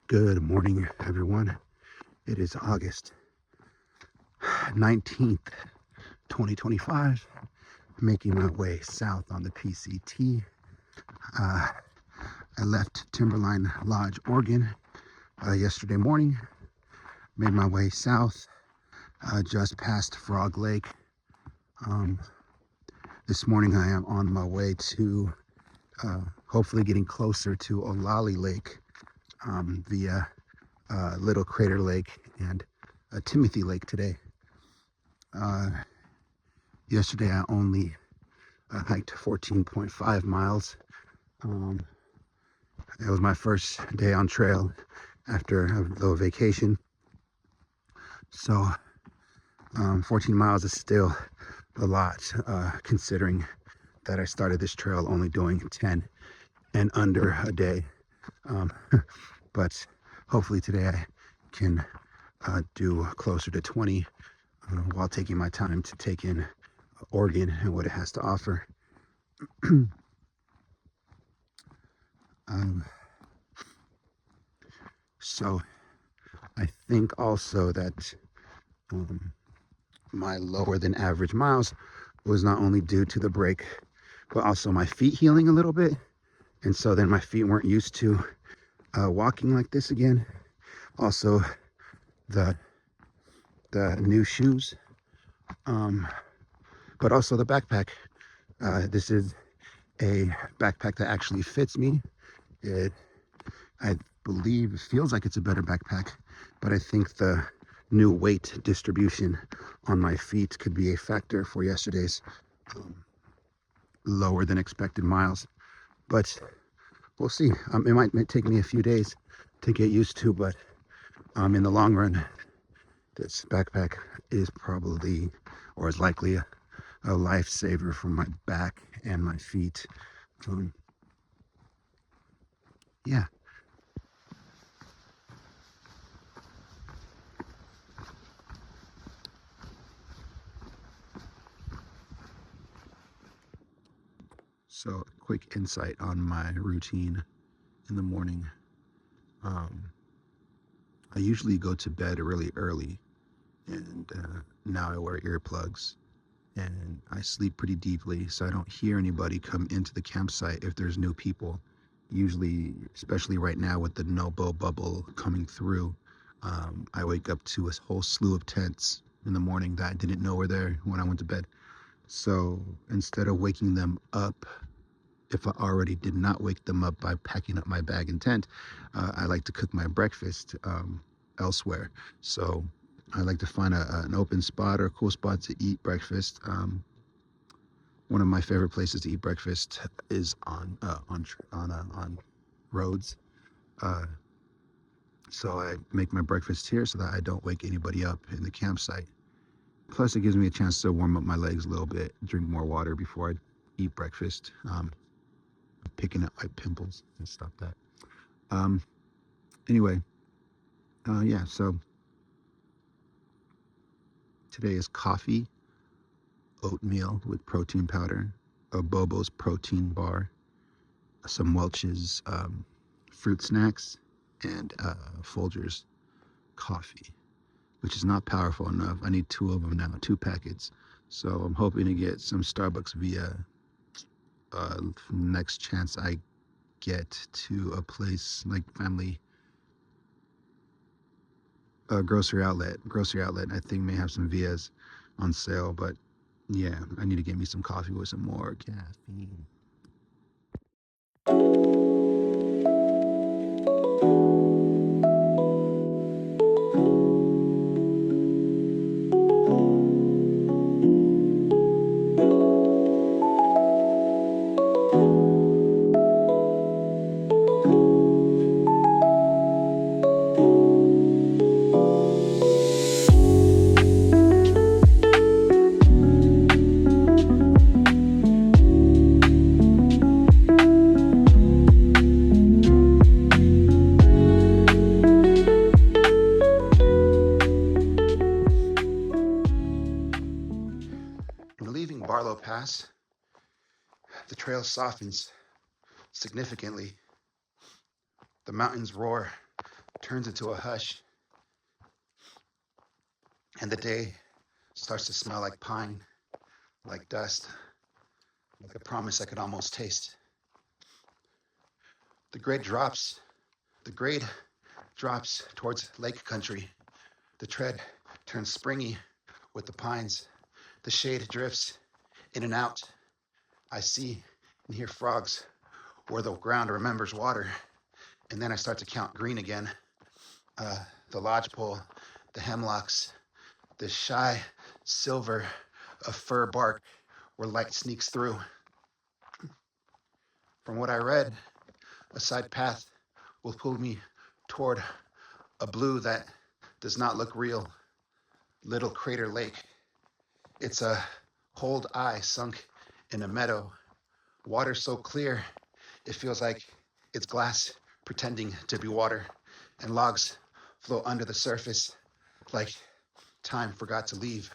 Good morning, everyone. It is August 19th, 2025. Making my way south on the PCT. I left Timberline Lodge, Oregon yesterday morning. Made my way south just past Frog Lake. This morning I am on my way to hopefully getting closer to Olali Lake via Little Crater Lake and Timothy Lake today. Yesterday I only hiked 14.5 miles. It was my first day on trail after a little vacation. So 14 miles is still a lot, considering that I started this trail only doing 10 and under a day. But hopefully today I can do closer to 20 while taking my time to take in Oregon and what it has to offer. So I think also that my lower than average miles was not only due to the break, but also my feet healing a little bit. And so then my feet weren't used to walking like this again. Also the new shoes, but also the backpack. This is a backpack that actually fits me. I believe it feels like it's a better backpack, but I think the new weight distribution on my feet could be a factor for yesterday's lower than expected miles. But we'll see. It might take me a few days to get used to, but in the long run, this backpack is probably, or is likely, a lifesaver for my back and my feet. Yeah. So, quick insight on my routine in the morning. I usually go to bed really early, and now I wear earplugs, and I sleep pretty deeply, so I don't hear anybody come into the campsite if there's new people. Usually, especially right now with the NOBO bubble coming through, I wake up to a whole slew of tents in the morning that I didn't know were there when I went to bed. So instead of waking them up, if I already did not wake them up by packing up my bag and tent, I like to cook my breakfast elsewhere. So I like to find an open spot or a cool spot to eat breakfast. One of my favorite places to eat breakfast is on roads. So I make my breakfast here so that I don't wake anybody up in the campsite. Plus, it gives me a chance to warm up my legs a little bit, drink more water before I eat breakfast. Picking up my pimples and stop that. Anyway, yeah, so today is coffee, oatmeal with protein powder, a Bobo's protein bar, some Welch's fruit snacks, and Folgers coffee, which is not powerful enough. I need 2 of them now, 2 packets. So I'm hoping to get some Starbucks via next chance I get to a place like Family grocery outlet. I think may have some Vias on sale, but yeah, I need to get me some coffee with some more caffeine. Leaving Barlow Pass, the trail softens significantly. The mountains roar turns into a hush, and the day starts to smell like pine, like dust, like a promise I could almost taste. The grade drops towards lake country. The tread turns springy with the pines. The shade drifts in and out. I see and hear frogs where the ground remembers water. And then I start to count green again. The lodgepole, the hemlocks, the shy silver of fir bark where light sneaks through. From what I read, a side path will pull me toward a blue that does not look real. Little Crater Lake. It's a cold eye sunk in a meadow. Water so clear, it feels like it's glass pretending to be water. And logs float under the surface like time forgot to leave.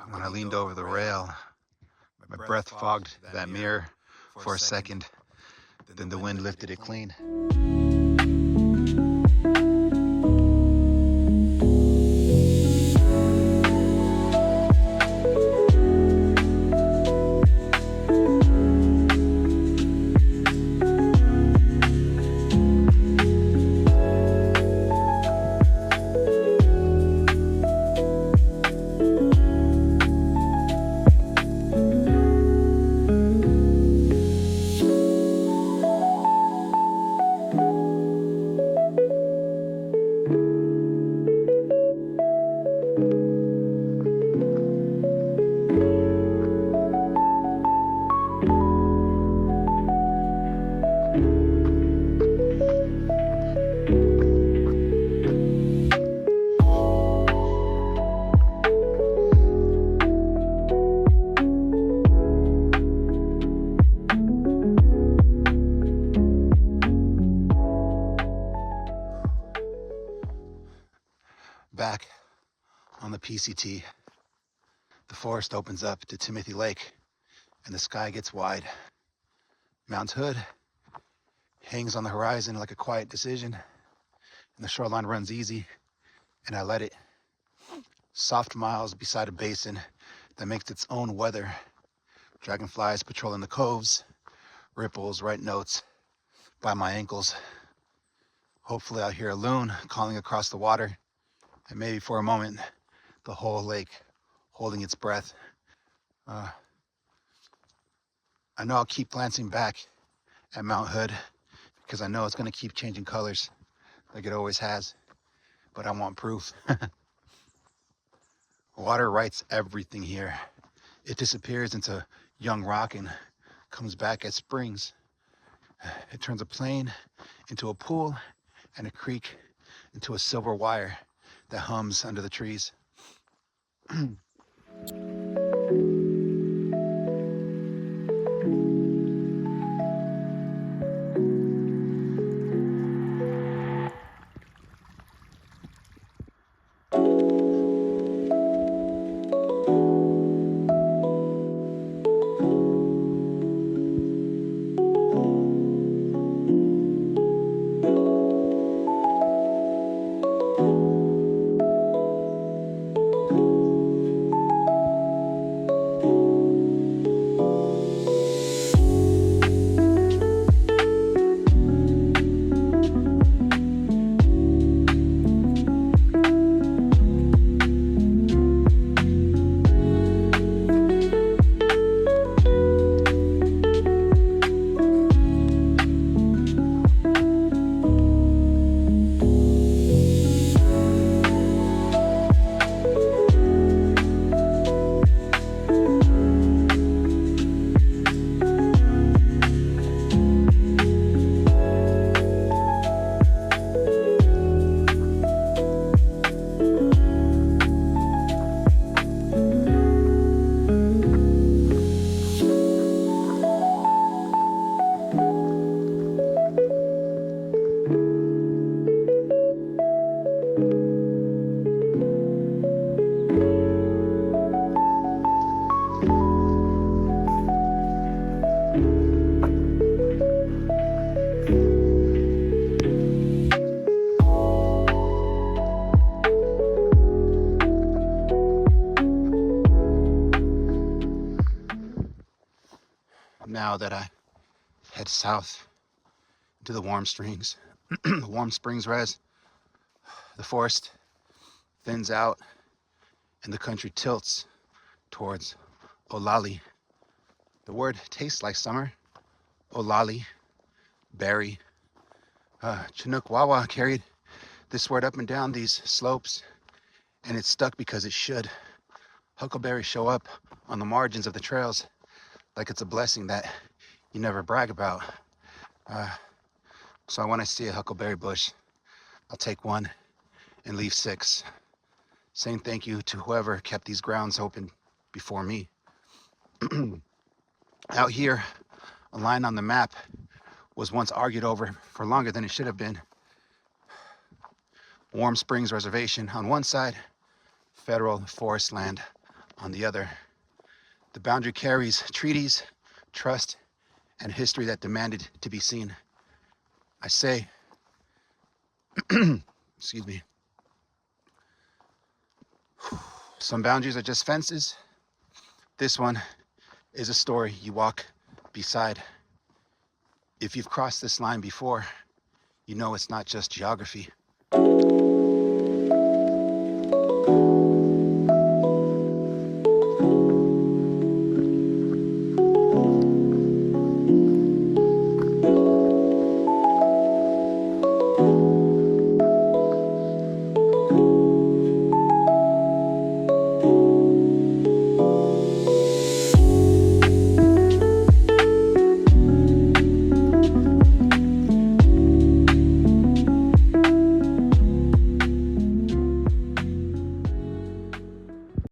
When I leaned over the rail, my breath fogged that mirror for a second, then the wind lifted it clean. Back on the PCT, the forest opens up to Timothy Lake and the sky gets wide. Mount Hood hangs on the horizon like a quiet decision, and the shoreline runs easy, and I let it. Soft miles beside a basin that makes its own weather. Dragonflies patrolling the coves, ripples write notes by my ankles. Hopefully I'll hear a loon calling across the water, and maybe for a moment, the whole lake holding its breath. I know I'll keep glancing back at Mount Hood because I know it's going to keep changing colors like it always has, but I want proof. Water writes everything here. It disappears into young rock and comes back as springs. It turns a plain into a pool and a creek into a silver wire that hums under the trees. now that I head south to the Warm Springs. Warm Springs res. The forest thins out and the country tilts towards Olali. The word tastes like summer. Olali, berry. Chinook Wawa carried this word up and down these slopes, and it's stuck because it should. Huckleberries show up on the margins of the trails like it's a blessing that you never brag about. So when I see a huckleberry bush, I'll take one and leave 6, saying thank you to whoever kept these grounds open before me. Out here, a line on the map was once argued over for longer than it should have been. Warm Springs Reservation on one side, federal forest land on the other. The boundary carries treaties, trust, and history that demanded to be seen. I say, excuse me, some boundaries are just fences. This one is a story you walk beside. If you've crossed this line before, you know it's not just geography.